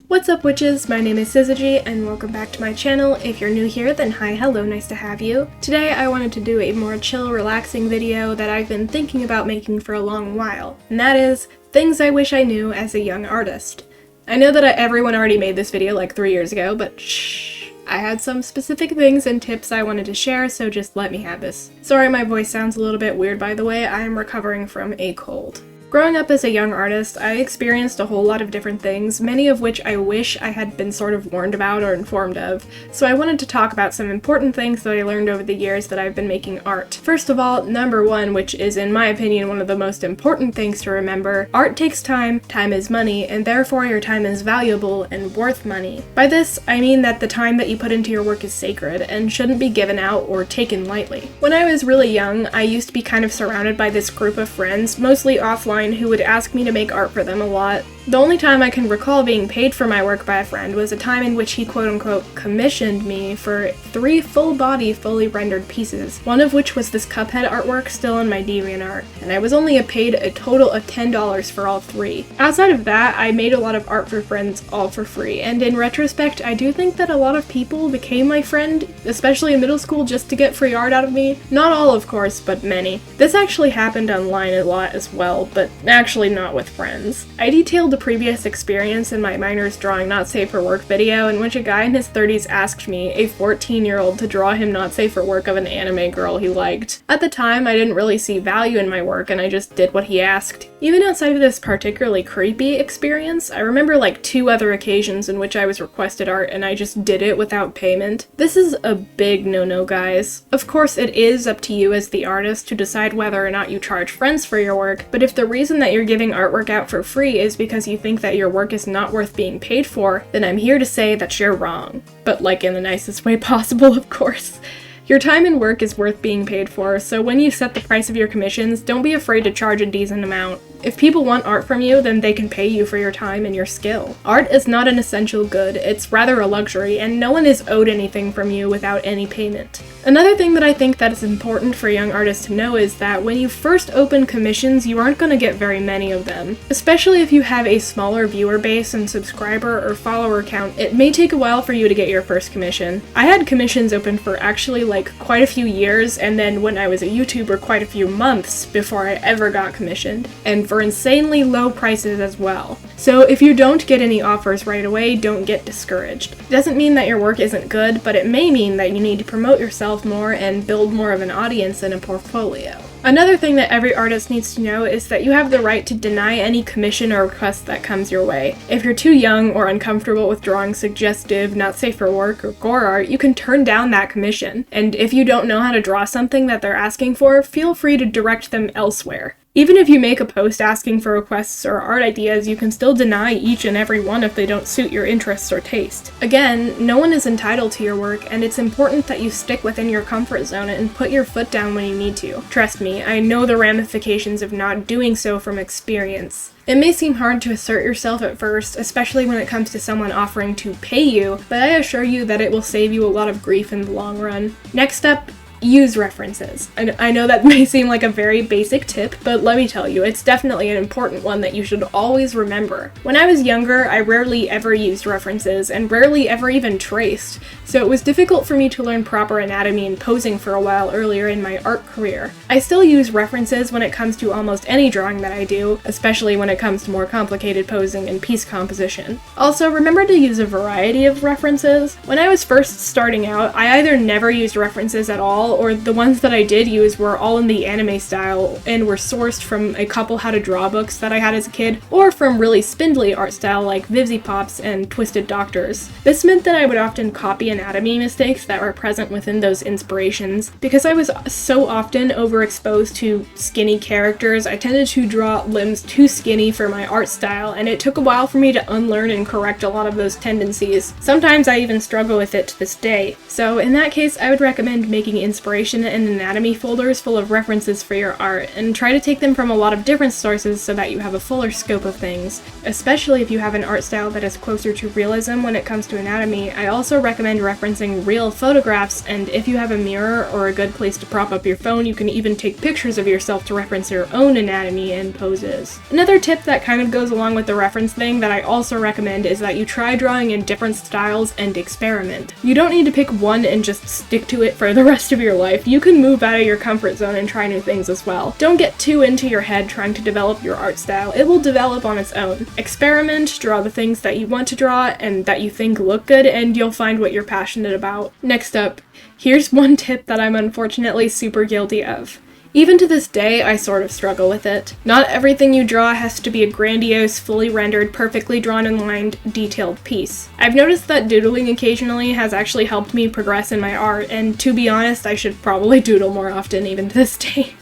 What's up, witches? My name is Syzygy, and welcome back to my channel. If you're new here, then hi, hello, nice to have you. Today I wanted to do a more chill, relaxing video that I've been thinking about making for a long while, and that is things I wish I knew as a young artist. I know that everyone already made this video like 3 years ago, but shh. I had some specific things and tips I wanted to share, so just let me have this. Sorry my voice sounds a little bit weird, by the way. I'm recovering from a cold. Growing up as a young artist, I experienced a whole lot of different things, many of which I wish I had been sort of warned about or informed of, so I wanted to talk about some important things that I learned over the years that I've been making art. First of all, number one, which is in my opinion one of the most important things to remember, art takes time, time is money, and therefore your time is valuable and worth money. By this, I mean that the time that you put into your work is sacred and shouldn't be given out or taken lightly. When I was really young, I used to be kind of surrounded by this group of friends, mostly offline, who would ask me to make art for them a lot. The only time I can recall being paid for my work by a friend was a time in which he quote-unquote commissioned me for 3 full-body, fully rendered pieces, one of which was this Cuphead artwork still in my DeviantArt, and I was only paid a total of $10 for all 3. Outside of that, I made a lot of art for friends all for free, and in retrospect, I do think that a lot of people became my friend, especially in middle school, just to get free art out of me. Not all, of course, but many. This actually happened online a lot as well, but actually not with friends. I detailed a previous experience in my minor's drawing not safe for work video in which a guy in his 30s asked me, a 14-year-old, to draw him not safe for work of an anime girl he liked. At the time, I didn't really see value in my work and I just did what he asked. Even outside of this particularly creepy experience, I remember like 2 other occasions in which I was requested art and I just did it without payment. This is a big no-no, guys. Of course, it is up to you as the artist to decide whether or not you charge friends for your work, but if the reason that you're giving artwork out for free is because you think that your work is not worth being paid for, then I'm here to say that you're wrong. But like in the nicest way possible, of course. Your time and work is worth being paid for, so when you set the price of your commissions, don't be afraid to charge a decent amount. If people want art from you, then they can pay you for your time and your skill. Art is not an essential good, it's rather a luxury, and no one is owed anything from you without any payment. Another thing that I think that is important for young artists to know is that when you first open commissions, you aren't going to get very many of them. Especially if you have a smaller viewer base and subscriber or follower count, it may take a while for you to get your first commission. I had commissions open for actually like quite a few years, and then when I was a YouTuber, quite a few months before I ever got commissioned, and for insanely low prices as well. So if you don't get any offers right away, don't get discouraged. It doesn't mean that your work isn't good, but it may mean that you need to promote yourself more and build more of an audience and a portfolio. Another thing that every artist needs to know is that you have the right to deny any commission or request that comes your way. If you're too young or uncomfortable with drawing suggestive, not safe for work, or gore art, you can turn down that commission. And if you don't know how to draw something that they're asking for, feel free to direct them elsewhere. Even if you make a post asking for requests or art ideas, you can still deny each and every one if they don't suit your interests or taste. Again, no one is entitled to your work, and it's important that you stick within your comfort zone and put your foot down when you need to. Trust me, I know the ramifications of not doing so from experience. It may seem hard to assert yourself at first, especially when it comes to someone offering to pay you, but I assure you that it will save you a lot of grief in the long run. Next up, use references. I know that may seem like a very basic tip, but let me tell you, it's definitely an important one that you should always remember. When I was younger, I rarely ever used references, and rarely ever even traced, so it was difficult for me to learn proper anatomy and posing for a while earlier in my art career. I still use references when it comes to almost any drawing that I do, especially when it comes to more complicated posing and piece composition. Also, remember to use a variety of references. When I was first starting out, I either never used references at all, or the ones that I did use were all in the anime style and were sourced from a couple how to draw books that I had as a kid, or from really spindly art style like Vivzipops and Twisted Doctors. This meant that I would often copy anatomy mistakes that were present within those inspirations. Because I was so often overexposed to skinny characters, I tended to draw limbs too skinny for my art style, and it took a while for me to unlearn and correct a lot of those tendencies. Sometimes I even struggle with it to this day. So in that case, I would recommend making inspirations inspiration and anatomy folders full of references for your art, and try to take them from a lot of different sources so that you have a fuller scope of things. Especially if you have an art style that is closer to realism when it comes to anatomy, I also recommend referencing real photographs, and if you have a mirror or a good place to prop up your phone, you can even take pictures of yourself to reference your own anatomy and poses. Another tip that kind of goes along with the reference thing that I also recommend is that you try drawing in different styles and experiment. You don't need to pick one and just stick to it for the rest of your life. You can move out of your comfort zone and try new things as well. Don't get too into your head trying to develop your art style. It will develop on its own. Experiment, draw the things that you want to draw and that you think look good, and you'll find what you're passionate about. Next up, here's one tip that I'm unfortunately super guilty of. Even to this day, I sort of struggle with it. Not everything you draw has to be a grandiose, fully rendered, perfectly drawn and lined, detailed piece. I've noticed that doodling occasionally has actually helped me progress in my art, and to be honest, I should probably doodle more often even to this day.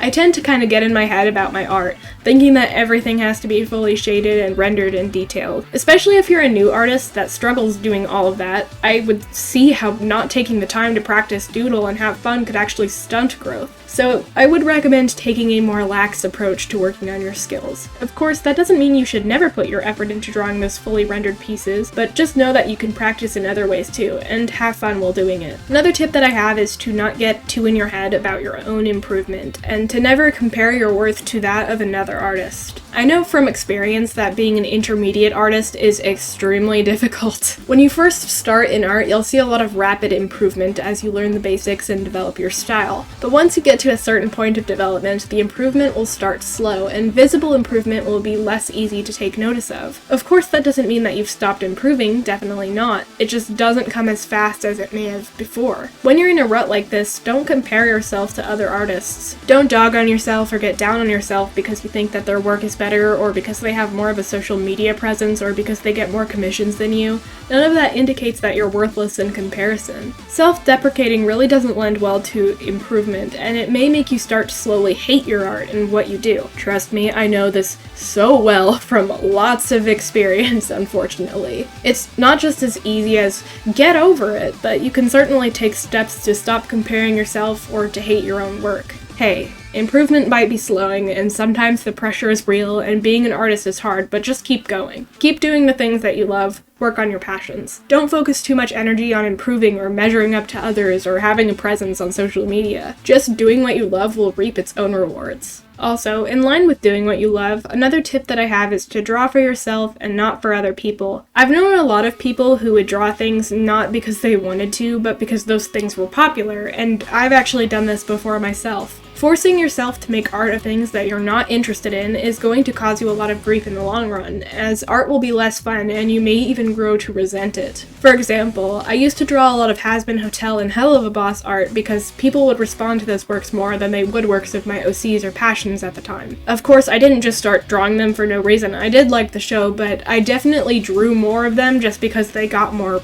I tend to kind of get in my head about my art, thinking that everything has to be fully shaded and rendered and detailed. Especially if you're a new artist that struggles doing all of that, I would see how not taking the time to practice doodle and have fun could actually stunt growth. So I would recommend taking a more lax approach to working on your skills. Of course, that doesn't mean you should never put your effort into drawing those fully rendered pieces, but just know that you can practice in other ways too, and have fun while doing it. Another tip that I have is to not get too in your head about your own improvement, and to never compare your worth to that of another artist. I know from experience that being an intermediate artist is extremely difficult. When you first start in art, you'll see a lot of rapid improvement as you learn the basics and develop your style. But once you get to a certain point of development, the improvement will start slow, and visible improvement will be less easy to take notice of. Of course, that doesn't mean that you've stopped improving, definitely not. It just doesn't come as fast as it may have before. When you're in a rut like this, don't compare yourself to other artists. Don't dog on yourself or get down on yourself because you think that their work is better, or because they have more of a social media presence, or because they get more commissions than you. None of that indicates that you're worthless in comparison. Self-deprecating really doesn't lend well to improvement, and it may make you start to slowly hate your art and what you do. Trust me, I know this so well from lots of experience, unfortunately. It's not just as easy as get over it, but you can certainly take steps to stop comparing yourself or to hate your own work. Hey, improvement might be slowing, and sometimes the pressure is real, and being an artist is hard, but just keep going. Keep doing the things that you love. Work on your passions. Don't focus too much energy on improving or measuring up to others or having a presence on social media. Just doing what you love will reap its own rewards. Also, in line with doing what you love, another tip that I have is to draw for yourself and not for other people. I've known a lot of people who would draw things not because they wanted to, but because those things were popular, and I've actually done this before myself. Forcing yourself to make art of things that you're not interested in is going to cause you a lot of grief in the long run, as art will be less fun and you may even grow to resent it. For example, I used to draw a lot of Has-Been Hotel and Hell of a Boss art because people would respond to those works more than they would works of my OCs or passions at the time. Of course, I didn't just start drawing them for no reason. I did like the show, but I definitely drew more of them just because they got more,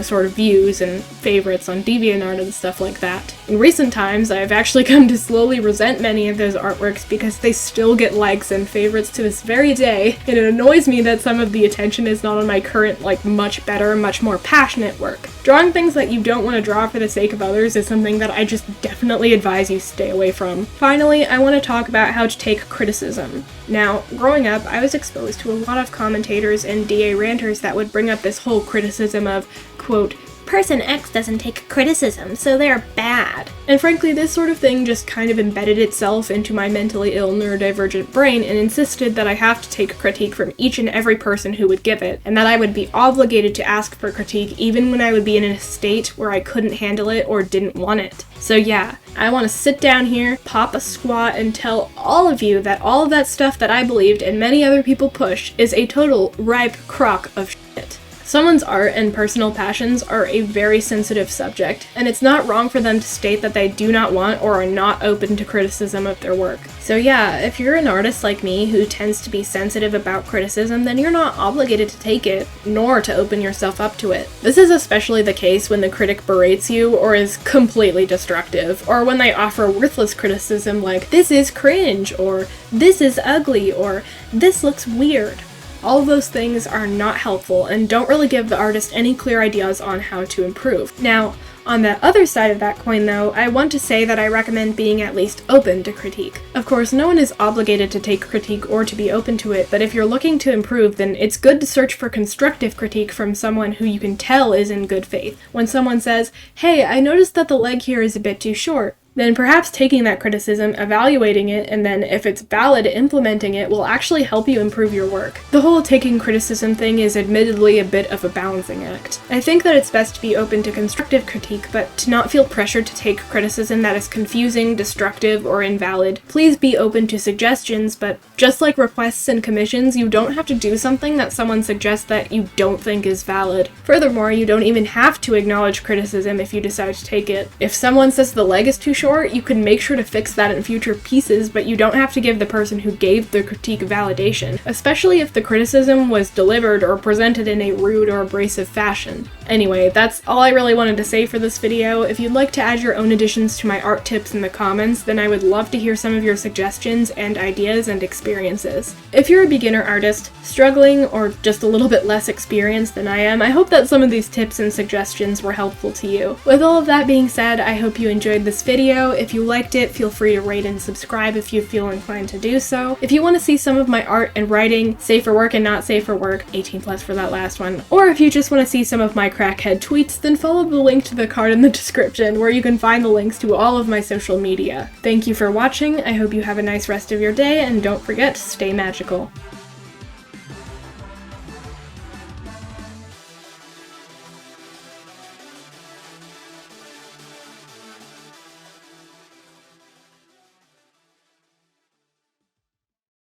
sort of views and favorites on DeviantArt and stuff like that. In recent times, I've actually come to slowly resent many of those artworks because they still get likes and favorites to this very day, and it annoys me that some of the attention is not on my current, much better, much more passionate work. Drawing things that you don't want to draw for the sake of others is something that I just definitely advise you stay away from. Finally, I want to talk about how to take criticism. Now, growing up, I was exposed to a lot of commentators and DA ranters that would bring up this whole criticism of, quote, person X doesn't take criticism, so they're bad. And frankly, this sort of thing just kind of embedded itself into my mentally ill neurodivergent brain and insisted that I have to take critique from each and every person who would give it, and that I would be obligated to ask for critique even when I would be in a state where I couldn't handle it or didn't want it. So yeah, I want to sit down here, pop a squat, and tell all of you that all of that stuff that I believed and many other people push is a total ripe crock of shit. Someone's art and personal passions are a very sensitive subject, and it's not wrong for them to state that they do not want or are not open to criticism of their work. So yeah, if you're an artist like me who tends to be sensitive about criticism, then you're not obligated to take it, nor to open yourself up to it. This is especially the case when the critic berates you or is completely destructive, or when they offer worthless criticism like, this is cringe, or this is ugly, or this looks weird. All of those things are not helpful and don't really give the artist any clear ideas on how to improve. Now, on the other side of that coin though, I want to say that I recommend being at least open to critique. Of course, no one is obligated to take critique or to be open to it, but if you're looking to improve, then it's good to search for constructive critique from someone who you can tell is in good faith. When someone says, "Hey, I noticed that the leg here is a bit too short," then perhaps taking that criticism, evaluating it, and then if it's valid, implementing it will actually help you improve your work. The whole taking criticism thing is admittedly a bit of a balancing act. I think that it's best to be open to constructive critique, but to not feel pressured to take criticism that is confusing, destructive, or invalid. Please be open to suggestions, but just like requests and commissions, you don't have to do something that someone suggests that you don't think is valid. Furthermore, you don't even have to acknowledge criticism if you decide to take it. If someone says the leg is too short, you can make sure to fix that in future pieces, but you don't have to give the person who gave the critique validation, especially if the criticism was delivered or presented in a rude or abrasive fashion. Anyway, that's all I really wanted to say for this video. If you'd like to add your own additions to my art tips in the comments, then I would love to hear some of your suggestions and ideas and experiences. If you're a beginner artist, struggling, or just a little bit less experienced than I am, I hope that some of these tips and suggestions were helpful to you. With all of that being said, I hope you enjoyed this video. If you liked it, feel free to rate and subscribe if you feel inclined to do so. If you want to see some of my art and writing, safe for work and not safe for work, 18+ for that last one, or if you just want to see some of my crackhead tweets, then follow the link to the card in the description where you can find the links to all of my social media. Thank you for watching, I hope you have a nice rest of your day, and don't forget to stay magical.